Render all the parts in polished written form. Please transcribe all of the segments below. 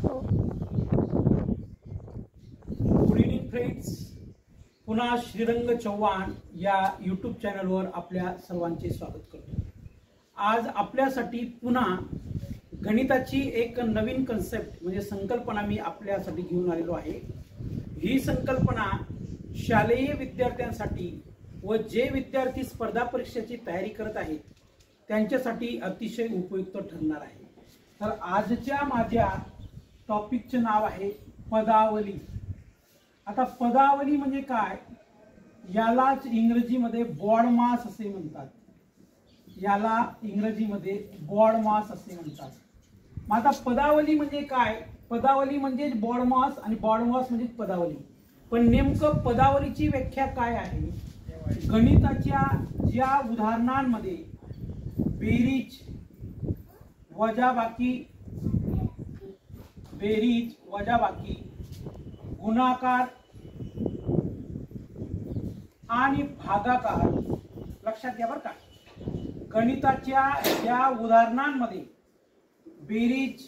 Good evening friends, पुन्हा श्रीरंग चव्हाण या YouTube चॅनलवर आपल्या सर्वांचे स्वागत करतो। आज आपल्यासाठी पुन्हा गणिताची एक नवीन कन्सेप्ट म्हणजे संकल्पना मी आपल्यासाठी घेऊन आलेलो आहे। ही संकल्पना शालेय विद्यार्थ्यांसाठी व जे विद्यार्थी स्पर्धा परीक्षेची तयारी करत आहेत त्यांच्यासाठी अतिशय उपयुक्त ठरणार आहे। तर आजच्या माझ्या टॉपिकचे नाव आहे पदावली। आता पदावली म्हणजे काय, यालाच इंग्रजीमध्ये बॉड मास असे म्हणतात। याला इंग्रजीमध्ये बॉड मास असे म्हणतात। मग आता पदावली म्हणजे काय, पदावली म्हणजे बॉड मास आणि बॉड मास म्हणजे पदावली। पण नेमकं पदावलीची व्याख्या काय आहे? गणिताच्या ज्या उदाहरणांमध्ये बेरीज वजाबाकी गुणाकार आणि भागाकार, लक्षात घ्या बरं का। गणिताच्या या उदाहरणांमध्ये बेरीज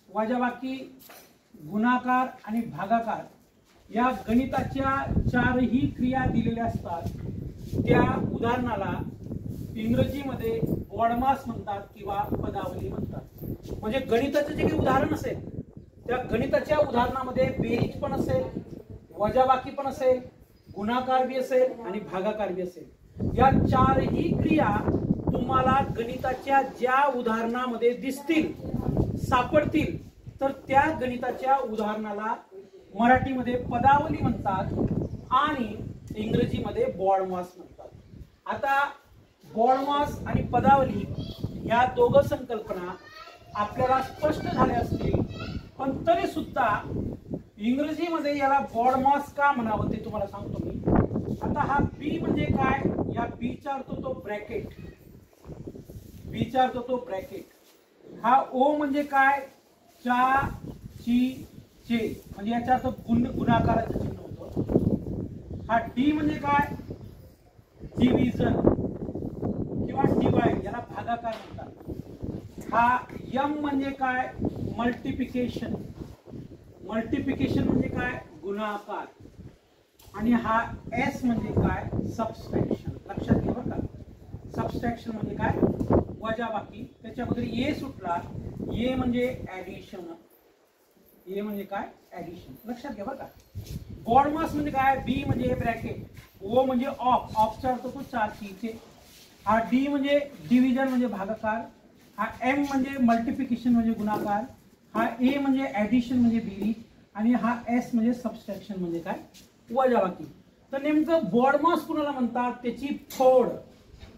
वजाबाकी गुणाकार आणि भागाकार या गणिताच्या चारही क्रिया दिलेल्या असतात। त्या उदाहरणाला इंग्रजीमध्ये बॉडमास म्हणतात किंवा पदावली म्हणतात। म्हणजे गणिताचे जे काही उदाहरण असेल त्या गणिताच्या उदाहरणामध्ये बेरीज पण असेल, वजाबाकी पण असेल, गुणाकार बी असेल आणि भागाकार बी असेल। या चारही क्रिया तुम्हाला गणिताच्या ज्या उदाहरणामध्ये दिसतील, सापडतील, तर त्या गणिताच्या उदाहरणाला मराठीमध्ये पदावली म्हणतात आणि इंग्रजीमध्ये बॉडमास म्हणतात। आता बॉडमास आणि पदावली या दोघं संकल्पना आपल्याला स्पष्ट झाल्या असतील, पण तरी सुद्धा इंग्रजीमध्ये याला बॉडमास का म्हणावं ते तुम्हाला सांगतो मी। आता हा बी म्हणजे काय, या बीचा अर्थ तो ब्रॅकेट, बीचा अर्थ तो ब्रॅकेट। हा ओ म्हणजे काय, चा ची चे म्हणजे याचा अर्थ गुणाकाराचं चिन्ह होतं। हा डी म्हणजे काय, डिव्हिजन किंवा डिवाइड, याला भागाकार म्हणतात। हा एम म्हणजे काय, मल्टिप्लिकेशन, मल्टिप्लिकेशन म्हणजे काय, गुणाकार। आणि हा एस म्हणजे काय, सबस्ट्रॅक्शन। लक्षात घ्या बरं का, सबस्ट्रॅक्शन म्हणजे काय, वजाबाकी। त्याच्यामध्ये ए सुटला, ए म्हणजे ऍडिशन, ए म्हणजे काय, ऍडिशन। लक्षात घ्या बरं का। बॉडमास म्हणजे काय, बी म्हणजे ब्रॅकेट, ओ म्हणजे ऑफ, ऑफचा अर्थ तो चारचे। हा डी म्हणजे डिव्हिजन म्हणजे भागाकार, हा एम म्हणजे मल्टिप्लिकेशन म्हणजे गुणाकार, हा ए म्हणजे ऍडिशन म्हणजे बेरीज, आणि हा एस म्हणजे सबस्ट्रॅक्शन म्हणजे काय, वजाबाकी। तर नेमकं बॉडमास कुणाला म्हणतात त्याची फोड,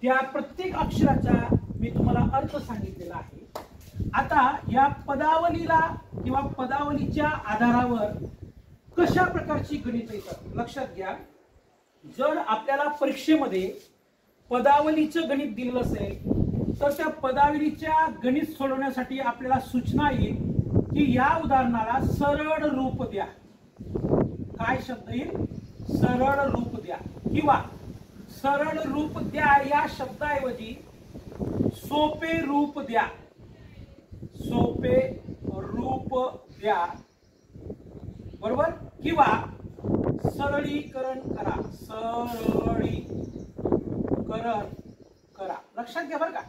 त्या प्रत्येक अक्षराचा मी तुम्हाला अर्थ सांगितलेला आहे। आता या पदावलीला किंवा पदावलीच्या आधारावर कशा प्रकारची गणित येतात लक्षात घ्या। जर आपल्याला परीक्षेमध्ये पदावलीचं गणित दिलेलं असेल तर त्या पदावलीच्या गणित सोडवण्यासाठी आपल्याला सूचना येईल की या उदाहरणाला सरळ रूप द्या। काय शब्द येईल, सरळ रूप द्या, किंवा सरळ रूप द्या या शब्दाऐवजी सोपे रूप द्या, सोपे रूप द्या, बरोबर, किंवा सरळीकरण करा, सरळीकरण करा। लक्षात घ्या बरं का।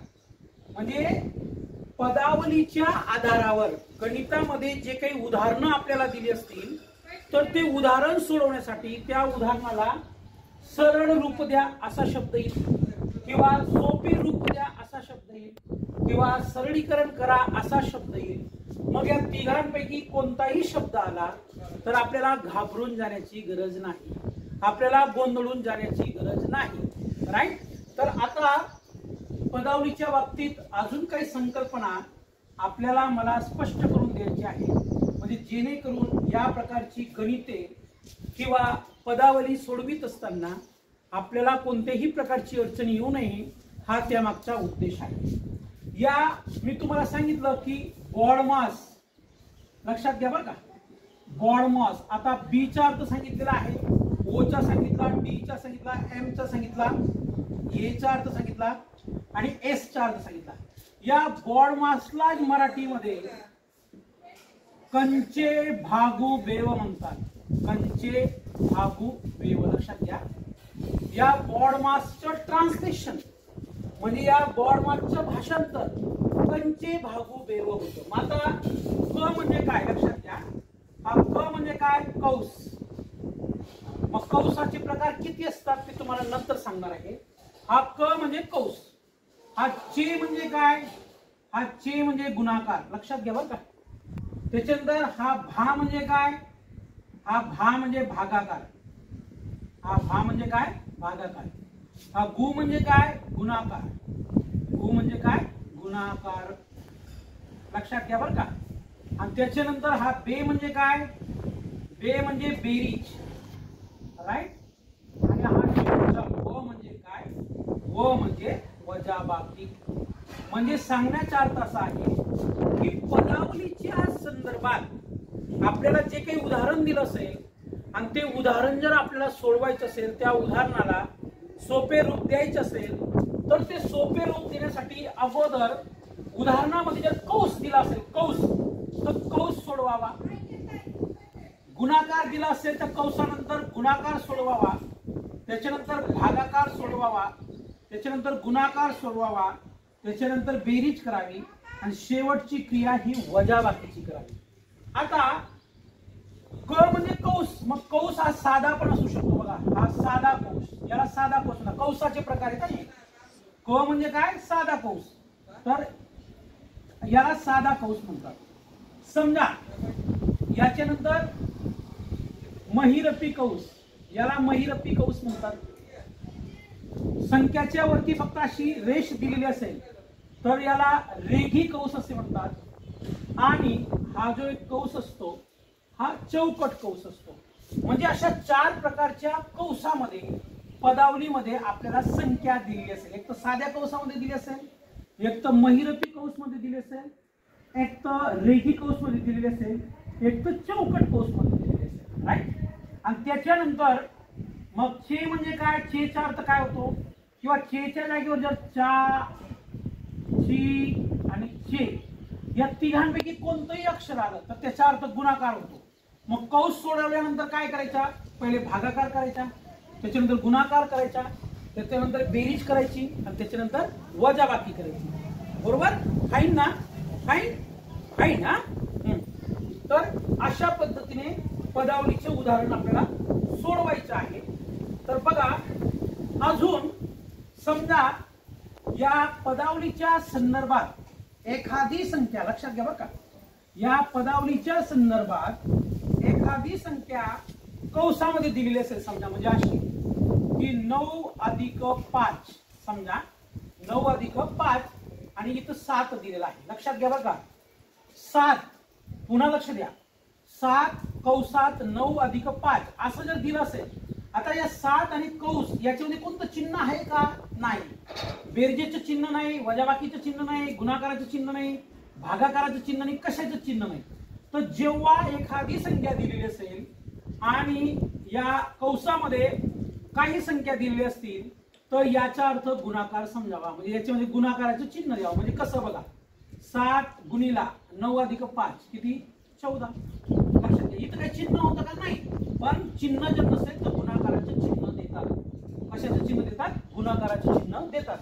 म्हणजे पदावलीच्या आधारावर गणितामध्ये जे काही उदाहरणं आपल्याला दिली असतील तर ते उदाहरण सोडवण्यासाठी त्या उदाहरणाला सरळ रूप द्या असा शब्द येईल, किंवा सोपे रूप द्या असा शब्द येईल, किंवा सरळीकरण करा असा शब्द येईल। मग या तिघांपैकी कोणताही शब्द आला तर आपल्याला घाबरून जाण्याची गरज नाही, आपल्याला गोंधळून जाण्याची गरज नाही, राईट। तर आता पदावलीच्या बाबतीत अजून काही संकल्पना आपल्याला मला स्पष्ट करून द्यायची आहे, म्हणजे जेणेकरून या प्रकारची गणिते किंवा पदावली सोडवित असताना आपल्याला कोणत्याही प्रकारची अडचण येऊ नये, हा त्यामागचा उद्देश आहे। या मी तुम्हाला सांगितलं की बॉडमास, लक्षात घ्या बरं का, बॉडमास। आता बी चा अर्थ सांगितलेला आहे, ओ चा सांगितला, डी चा सांगितला, एम चा सांगितला, ए चा अर्थ सांगितला आणि एस चा अर्थ सांगितला। या बॉडमासला मराठीमध्ये कंचे भागू बेव म्हणतात. कंचे भागू बेव लक्षात घ्या. या बॉडमासचं ट्रान्सलेशन म्हणजे या बॉडमासचं भाषांतर कंचे भागू बेव होतं. मग आता क म्हणजे काय लक्षात घ्या. हा क म्हणजे काय कौस. मग कौसाचे प्रकार किती असतात ते तुम्हाला नंतर सांगणार आहे. हा क म्हणजे कौस. हा चे म्हणजे काय. हा चे म्हणजे गुणाकार लक्षात घ्या बरं का. त्याच्यानंतर हा भा म्हणजे काय. हा भा म्हणजे भागाकार. हा भा म्हणजे काय भागाकार. हा गु म्हणजे काय गुणाकार. गु म्हणजे काय गुणाकार लक्षात घ्या बरं का. आणि त्याच्यानंतर हा बे म्हणजे काय. बे म्हणजे बेरीज राईट. आणि हा शेवटचा व म्हणजे काय व म्हणजे वजाबाकी. म्हणजे सांगण्याचा अर्थ असा आहे की पदावलीच्या संदर्भात आपल्याला जे काही उदाहरण दिलं असेल आणि ते उदाहरण जर आपल्याला सोडवायचं असेल त्या उदाहरणाला सोपे रूप द्यायचे असेल तर ते सोपे रूप देण्यासाठी अगोदर उदाहरणामध्ये जर कौस दिला असेल कौस तर कौस सोडवावा. गुणाकार दिला असेल तर कौसानंतर गुणाकार सोडवावा. त्याच्यानंतर भागाकार सोडवावा. त्याच्यानंतर गुणाकार सोडवावा. त्याच्यानंतर बेरीज करावी आणि शेवटची क्रिया ही वजाबाकीची करावी. आता क म्हणजे कौस. मग कौस हा साधा पण असू शकतो बघा. हा साधा कौस. याला साधा कौस ना कौसाचे प्रकार आहेत. क म्हणजे काय साधा कौस. तर याला साधा कौस म्हणतात. समजा याच्यानंतर महिरपी कौस. याला महिरपी कौस म्हणतात. संख्याच्या वरती फक्त अशी रेष दिलेली असेल तर याला रेघी कौस असे म्हणतात. आणि हा जो एक कौस असतो हा चौकट कौस असतो. म्हणजे अशा 4 प्रकारच्या कौसामध्ये पदावलीमध्ये आपल्याला संख्या दिलेली असेल. एक तर साध्या कौसामध्ये दिली असेल, एक तर महिरपी कौस मध्ये दिली असेल, एक तर रेघी कौस मध्ये दिलेली असेल, एक तर चौकट कौस मध्ये दिलेली असेल राईट. आणि त्याच्यानंतर मग चे म्हणजे काय. चेचा अर्थ काय होतो किंवा चेच्या जागेवर जर चा ची आणि चे या तिघांपैकी कोणतंही अक्षर आलं तर त्याचा अर्थ गुणाकार होतो. मग कौस सोडवल्यानंतर काय करायचा. पहिले भागाकार करायचा, त्याच्यानंतर गुणाकार करायचा, त्याच्यानंतर बेरीज करायची आणि त्याच्यानंतर वजाबाकी करायची. बरोबर फाईन ना. फाईन हा. तर अशा पद्धतीने पदावलीचे उदाहरण आपल्याला सोडवायचं आहे. तर बघा अजून समजा या पदावलीच्या संदर्भात एखादी संख्या लक्षात घ्या बरं का. या पदावलीच्या संदर्भात एखादी संख्या कौसामध्ये दिलेली असेल समजा म्हणजे अशी की 9 अधिक 5 समजा 9 अधिक 5 आणि इथं 7 दिलेला आहे. लक्षात घ्या बरं का. 7 पुन्हा लक्ष द्या. 7 कौसात 9 अधिक 5 असं जर दिलं असेल. आता या 7 आणि कौस याच्यामध्ये कोणतं चिन्ह आहे का नाही. बेरजेचं चिन्ह नाही, वजाबाकीचं चिन्ह नाही, गुणाकाराचं चिन्ह नाही, भागाकाराचं चिन्ह नाही, कशाचं चिन्ह नाही. तर जेव्हा एखादी संख्या दिलेली असेल आणि या कौसामध्ये काही संख्या दिलेली असतील तर याचा अर्थ गुणाकार समजावा. म्हणजे याच्यामध्ये गुणाकाराचं चिन्ह द्यावं. म्हणजे कसं बघा 7 गुणिला 9 अधिक 5 किती 14. लक्षात घ्या. इथं काही चिन्ह होतं का नाही. पण चिन्ह जर नसेल तर गुणाकाराचे चिन्ह देतात. कशाचं चिन्ह देतात गुणाकाराचे चिन्ह देतात.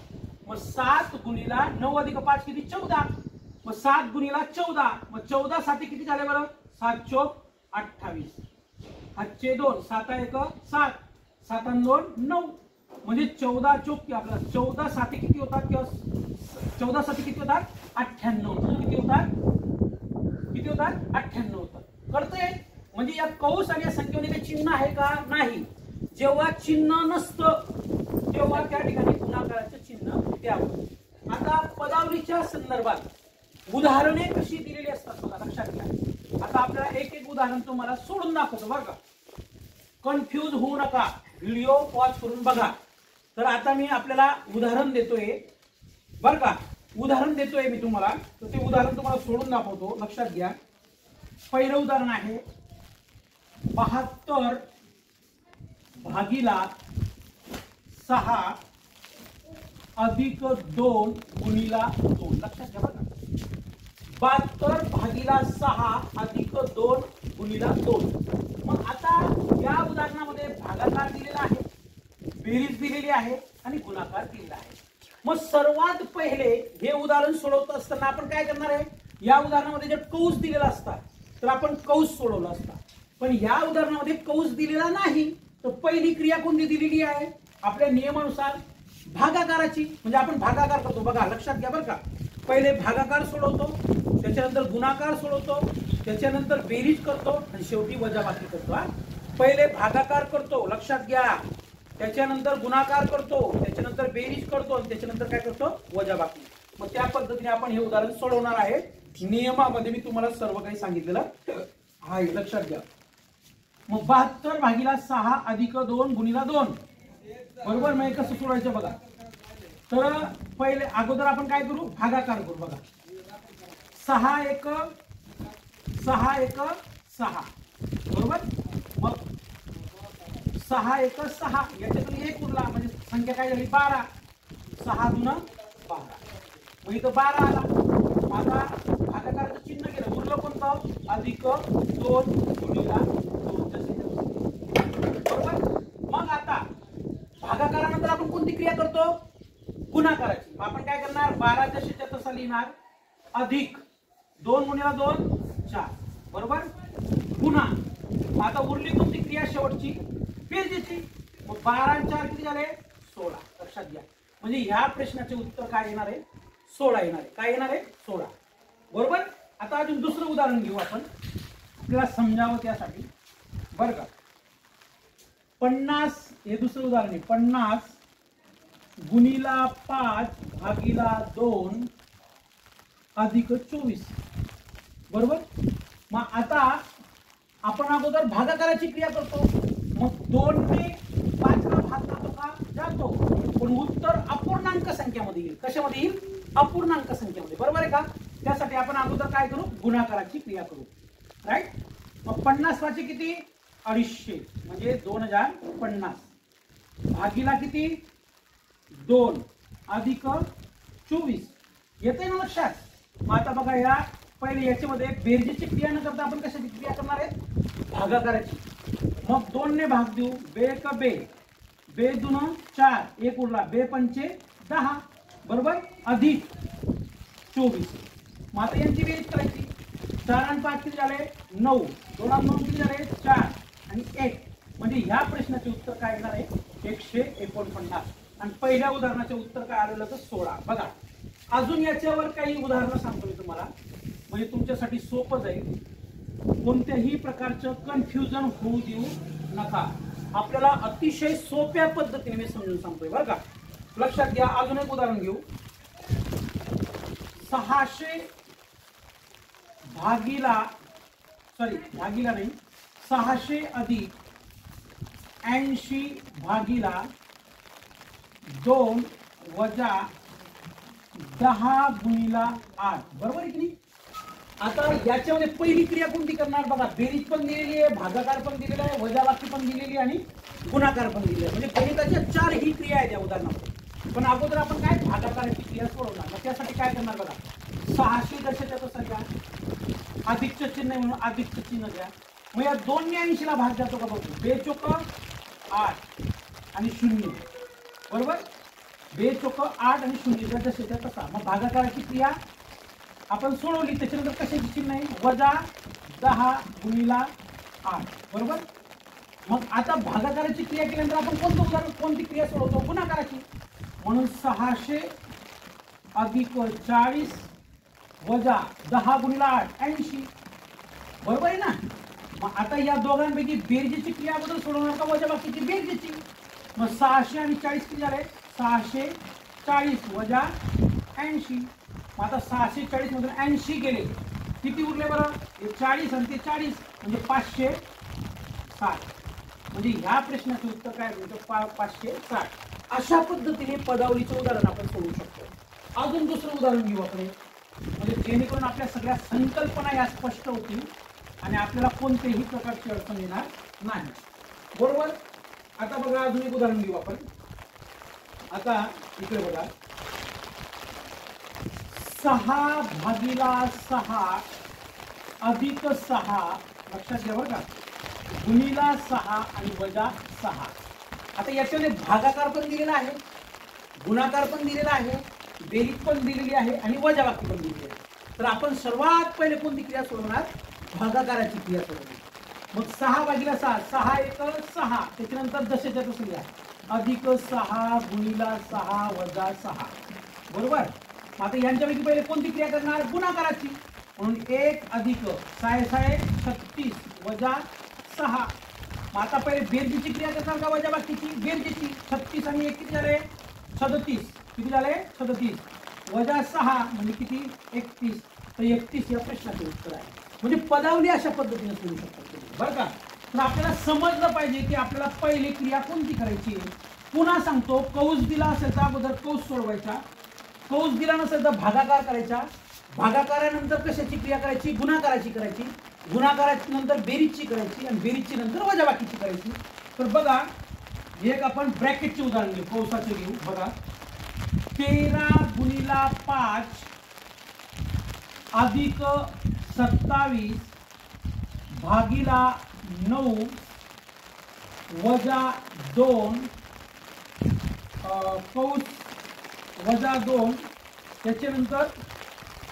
मग 7 गुणिला 9 अधिक 5 किती 14. मग 7 गुणिला 14 मग 14 साठी किती झाले बरं 7 चोक 28. हातचे 2 7 1 7 7 आणि 2 9 म्हणजे 14 चोक आपला 14 साठी किती होतात किंवा 14 साठी किती होतात 98. किती होतात 98 होतात. कळतंय. म्हणजे या कौस आणि या संख्येमध्ये काही चिन्ह आहे का नाही. जेव्हा चिन्ह नसतं तेव्हा त्या ठिकाणी गुणाकाराचं चिन्ह द्यावं. आता पदावलीच्या संदर्भात उदाहरणे कशी दिलेली असतात बघा लक्षात घ्या. आता आपल्याला एक एक उदाहरण तुम्हाला सोडून दाखवतो बरं का. कन्फ्यूज होऊ नका. व्हिडिओ पॉज करून बघा. तर आता मी आपल्याला उदाहरण देतोय बरं का. उदाहरण देतोय मी तुम्हाला. तर ते उदाहरण तुम्हाला सोडून दाखवतो लक्षात घ्या. पहिलं उदाहरण आहे 72 भागीला 6 अधिक 2 गुणिला 2. लक्षात घ्या बघा. 72 भागीला 6 अधिक 2 गुणिला 2. मग आता या उदाहरणामध्ये भागाकार दिलेला आहे, बेरीज दिलेली आहे आणि गुणाकार दिलेला आहे. मग सर्वात पहिले हे उदाहरण सोडवत असताना आपण काय करणार आहे, या उदाहरणामध्ये जर कौस दिलेला असता तर आपण कौस सोडवला असता, पण या उदाहरणामध्ये कौस दिलेला नाही. तर पहिली क्रिया कोणती दिलेली आहे आपल्या नियमानुसार, भागाकाराची. म्हणजे आपण भागाकार करतो बघा, लक्षात घ्या बरं का. पहिले भागाकार सोडवतो, त्याच्यानंतर गुणाकार सोडवतो, त्याच्यानंतर बेरीज करतो आणि शेवटी वजाबाकी करतो. पहिले भागाकार करतो, लक्षात घ्या, त्याच्यानंतर गुणाकार करतो, त्याच्यानंतर बेरीज करतो आणि त्याच्यानंतर काय करतो, वजाबाकी. मग त्या पद्धतीने आपण हे उदाहरण सोडवणार आहे. नियमामध्ये मी तुम्हाला सर्व काही सांगितलेलं आहे, लक्षात घ्या. मग 72 भागीला 6 अधिक 2 गुणिला 2, बरोबर. मग कसं सोडवायचं बघा. तर पहिले अगोदर आपण काय करू, भागाकार करू बघा. 6 एक 6, बरोबर. मग 6 एक 6, याच्यातून 1 उरला म्हणजे संख्या काय झाली 12. 6 दून 12, मग इथं 12 आला. आता भागाकाराचं चिन्ह केलं, उरलं कोणतं, अधिक 2 गुणिला 2, बरोबर. मग आता भागाकारानंतर आपण कोणती क्रिया करतो, गुणाकाराची. आपण काय करणार, 12 जशाच्या तसा लिहिणार, अधिक 2 गुणिला 2 4, बरोबर. पुन्हा आता उरली कोणती क्रिया शेवटची, बेरजेची. मग 12 आणि 4 किती झाले 16, लक्षात घ्या. म्हणजे ह्या प्रश्नाचे उत्तर काय येणार आहे, 16 येणार आहे. काय येणार आहे, 16, बरोबर. आता अजून दुसरं उदाहरण घेऊ आपण, आपल्याला समजावं त्यासाठी, बरं का. 50, हे दुसरं उदाहरण आहे. 50 गुणिला 5 भागीला 2 अधिक 24, बरोबर. मग आता आपण अगोदर भागाकाराची क्रिया करतो. मग 2 ने 5 ला भाग जातो का, जातो, पण उत्तर अपूर्णांक संख्यामध्ये येईल. कशामध्ये येईल, अपूर्णांक संख्यामध्ये, बरोबर आहे का. त्यासाठी आपण अगोदर काय करू, गुणाकाराची क्रिया करू, राईट. मग 50 वाचे किती 250, म्हणजे 2050 भागीला किती 2 अधिक 24, येते ना लक्षात. मग आता बघा, या पहिले याच्यामध्ये बेरजेची क्रिया न करता आपण कशाची क्रिया करणार आहे, भागाकाराची. मग 2 ने भाग देऊ, बे का बे, बे दून 4, 1 उरला, बे पंचे 10, बरोबर, अधिक 24. मग आता यांची बेरीज करायची. 4 आणि 5 किती झाले 9, 2 आणि 9 किती झाले 4 आणि 1, म्हणजे ह्या प्रश्नाचे उत्तर काय येणार आहे 149. आणि पहिल्या उदाहरणाचे उत्तर काय आलेलं तर 16. बघा, अजून याच्यावर काही उदाहरणं सांगतो मी तुम्हाला, म्हणजे तुमच्यासाठी सोपं जाईल. कोणत्याही प्रकारचं कन्फ्युजन होऊ देऊ नका. आपल्याला अतिशय सोप्या पद्धतीने मी समजून सांगतोय, बरं का. लक्षात घ्या. अजून एक उदाहरण घेऊ. 600 भागीला नाही, 600 अधिक 80 भागीला 2 वजा 10 गुणिला 8, बरोबर आहे की नाही. आता याच्यामध्ये पहिली क्रिया कोणती करणार बघा, बेरीज पण दिलेली आहे, भागाकार पण दिलेला आहे, वजाबाकी पण दिलेली आहे आणि गुणाकार पण दिलेला आहे. म्हणजे गणिताच्या 4 ही क्रिया आहेत या उदाहरणामध्ये. पण अगोदर आपण काय भागाकाराची क्रिया सोडवणार. मग त्यासाठी काय करणार बघा, 600 दशाच्या तसा घ्या, अधिकचं चिन्ह म्हणून अधिकचं चिन्ह द्या. मग या 2 ने 80 ला भाग जातो का बघू, 2 चोक 8 आणि 0, बरोबर. 2 चोक 8 आणि 0 दशाच्या तसा. मग भागाकाराची क्रिया आपण सोडवली, त्याच्यानंतर कशाची चिन्ह आहे, वजा 10 गुणिला 8, बरोबर. मग आता भागाकाराची क्रिया केल्यानंतर आपण कोणतं उदाहरण, कोणती क्रिया सोडवतो, गुणाकाराची. म्हणून 600 अधिक 40 वजा 10 गुणिला 8 80, बरोबर आहे ना. मग आता या दोघांपैकी बेरजेची क्रिया अगोदर सोडवणार का वजाबाकीची, बेरजेची. मग 600 आणि 40 किती झाले, 640 वजा 80. मग आता 640 मधून 80 गेले, किती उरले बरं, 40 आणि ते 40 म्हणजे 560. म्हणजे ह्या प्रश्नाचे उत्तर काय होतं 560. अशा पद्धतीने पदावलीचं उदाहरण आपण सोडवू शकतो. अजून दुसरं उदाहरण घेऊ आपण, म्हणजे जेणेकरून आपल्या सगळ्या संकल्पना या स्पष्ट होतील आणि आपल्याला कोणतेही प्रकारची अडचण येणार नाही, बरोबर. आता बघा, अजून एक उदाहरण घेऊ आपण. आता इकडे बघा, 6/6 अधिक 6 लक्षात घ्या बरं का, गुणिला 6 आणि वजा 6. आता याच्यामध्ये भागाकार पण दिलेला आहे, गुणाकार पण दिलेला आहे, बेरीज पण दिलेली आहे आणि वजाबाकी पण दिलेली आहे. तर आपण सर्वात पहिले कोणती क्रिया सोडवणार? भागाकाराची क्रिया सोडवणार. मग 6/6 6 1 6, त्याच्यानंतर जशाच्या तसं लिहा अधिक 6 गुणिला 6 वजा 6. बरोबर. आता यांच्यापैकी पहिले कोणती क्रिया करणार? गुणाकाराची. म्हणून 1 अधिक 6 36 वजा 6. मग आता पहिले बेरजेची क्रिया करणार का वजाबाकीची? बेरजेची. 36 आणि 1 किती झाले? 37. किती झाले? 37 वजा 6 म्हणजे किती? 31. तर 31 या प्रश्नाचे उत्तर आहे. म्हणजे पदावली अशा पद्धतीने सोडू शकतात बरं का. तर आपल्याला समजलं पाहिजे की आपल्याला पहिली क्रिया कोणती करायची. पुन्हा सांगतो, कौस दिला असेल तर अगोदर कौस सोडवायचा, कौस दिला नसेल तर भागाकार करायचा, भागाकारानंतर कशाची क्रिया करायची? गुणाकाराची करायची, गुणाकाराची नंतर बेरीजची करायची आणि बेरीजची नंतर वजाबाकीची करायची. तर बघा, एक आपण ब्रॅकेटचे उदाहरण घेऊ, कौसाचे घेऊ. बघा, 13 गुणिला 5 अधिक 27 भागिला 9 वजा 2 कौस वजा 2 त्याच्यानंतर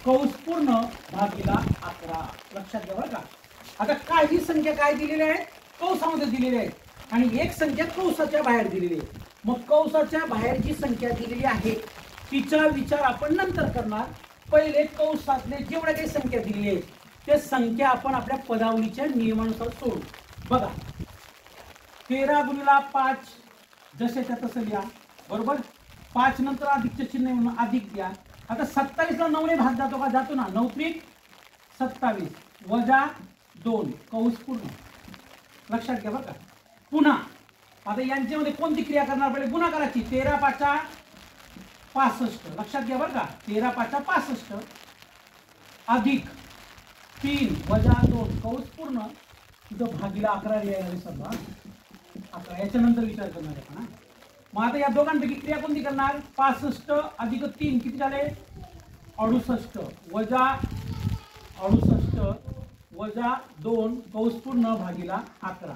कौस पूर्ण भागिला 11. लक्षात घ्या बरं का. आता काही संख्या काय दिलेल्या आहेत? कौसामध्ये दिलेल्या आहेत आणि एक संख्या कौसाच्या बाहेर दिलेली आहे. मग कौसाच्या बाहेर जी संख्या दिलेली आहे तिचा विचार आपण नंतर करणार. पहिले कौसातले जेवढ्या काही संख्या दिलेली आहेत त्या संख्या आपण आपल्या पदावलीच्या नियमानुसार सोडू. बघा, 13 गुणिला 5 जशाच्या तसं लिहा. बरोबर. 5 नंतर अधिकचे चिन्ह म्हणून अधिक द्या. आता 27 ला 9 ने भाग जातो का? जातो ना. 9 त्रिक 27 वजा 2 कौस पूर्ण. लक्षात घ्या बरं का. पुन्हा आता यांच्यामध्ये कोणती क्रिया करणार? पहिले गुणाकाराची. 13 5 65. लक्षात घ्या बरं का. 13 5 65 अधिक 3 वजा 2 कौस पूर्ण. तिथं भागीला 11 लिहायला विसरला. 11 याच्यानंतर विचार करणार आपण. मग आता या दोघांपैकी क्रिया कोणती करणार? 65 अधिक 3 किती झाले? 68 वजा 68 वजा 2 कौस पूर्ण भागीला 11.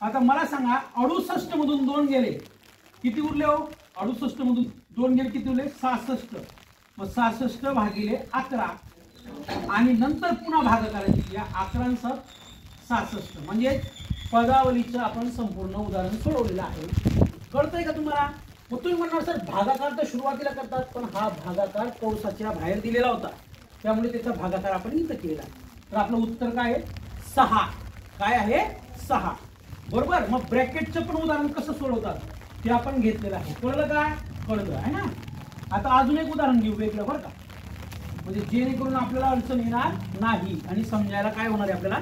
आता मला सांगा, 68 मधून 2 गेले किती उरले हो? 68 मधून 2 गेले किती उरले? 66. मग 66 भागिले 11 आणि नंतर पुन्हा भागाकाराची. या 11 66 म्हणजे पदावलीचं आपण संपूर्ण उदाहरण सोडवलेलं आहे. कळतंय का तुम्हाला? मग तुम्ही म्हणणार सर भागाकार तर सुरुवातीला करतात, पण हा भागाकार कौसाच्या बाहेर दिलेला होता त्यामुळे त्याचा भागाकार आपण इथं केला. तर आपलं उत्तर काय आहे? 6. काय आहे? 6. बरोबर. मग ब्रॅकेटचं पण उदाहरण कसं सोडवतात ते आपण घेतलेलं आहे. कळलं का? कळलं आहे ना. आता अजून एक उदाहरण घेऊ वेगळं बरं का, म्हणजे जेणेकरून आपल्याला अडचण येणार नाही आणि समजायला काय होणार आहे? आपल्याला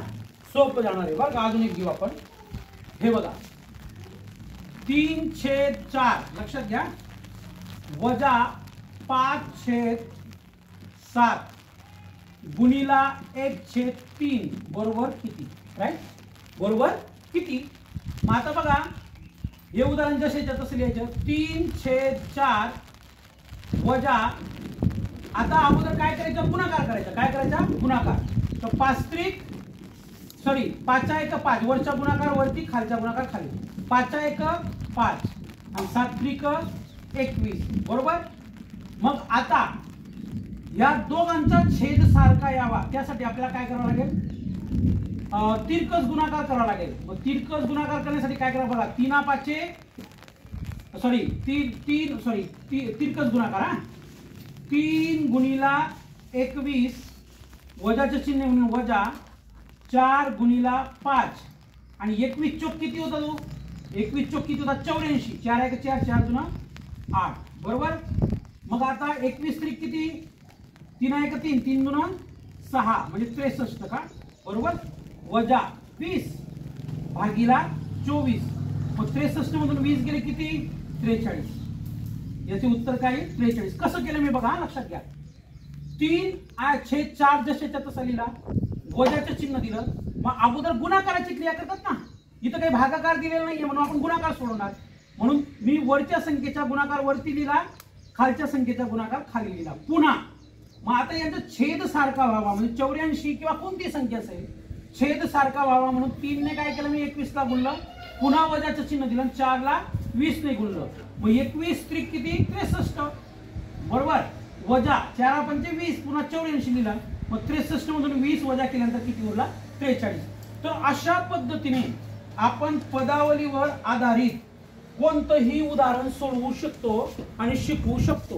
सोपं जाणार आहे बरं का. अजून एक घेऊ आपण. हे बघा, 3/4 लक्षात घ्या वजा 5/7 गुणिला 1/3 बरोबर किती? राईट. बरोबर किती? मग आता बघा, हे उदाहरण जसेच्या तसं लिहायचं. 3/4 वजा, आता अगोदर काय करायचं? गुणाकार करायचा. काय करायचा? गुणाकार. तर 5 त्रिक 5 1 5 वरचा गुणाकार वरती, खालचा गुणाकार खाली. 5 1 5 आणि 7 त्रिक 21. बरोबर. मग आता या दोघांचा छेद सारखा यावा त्यासाठी आपल्याला काय करावं लागेल? तिरकस गुणाकार करावा लागेल. मग तिरकस गुणाकार करण्यासाठी काय करावं? बघा, 3 5 तिरकस गुणाकार. 3 गुणिला 21 वजाचे चिन्ह म्हणून वजा 4 गुणिला 5 आणि 21 चोक किती होता? तो 21 चोक किती होता? 84. 4 1 4 4 जुना 8. बरोबर. मग आता 21 त्रिक किती? 3 1 3 3 जुना 6 म्हणजे 63 का? बरोबर. वजा 20 भागीला 24. मग 63 मधून 20 गेले किती? 43. याचे उत्तर काय? 43. कसं केलं मी बघा, लक्षात घ्या. 3/4 जशाच्या तसा लिहिला, वजाचं चिन्ह दिलं. मग अगोदर गुणाकाराची क्रिया करतात ना. इथं काही भागाकार दिलेला नाहीये म्हणून आपण गुणाकार सोडवणार. म्हणून मी वरच्या संख्येचा गुणाकार वरती लिहिला, खालच्या संख्येचा गुणाकार खाली लिहिला. पुन्हा मग आता यांचा छेद सारखा व्हावा म्हणजे 84 किंवा कोणती संख्या असेल छेद सारखा व्हावा म्हणून 3 ने काय केलं मी 21 ला गुणलं, पुन्हा वजाचं चिन्ह दिलं, 4 ला 20 ने गुणलं, मग 21 त्रिक किती 63 बरोबर, वजा 4 पंचे 20 पुन्हा 84 लिहिला, मग 63 मधून 20 वजा केल्यानंतर किती उरला 43. तर अशा पद्धतीने आपण पदावलीवर आधारित कोणतंही उदाहरण सोडवू शकतो आणि शिकवू शकतो.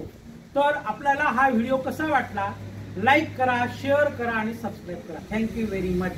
तर आपल्याला हा व्हिडिओ कसा वाटला लाईक करा, शेअर करा आणि सबस्क्राईब करा. Thank you very much.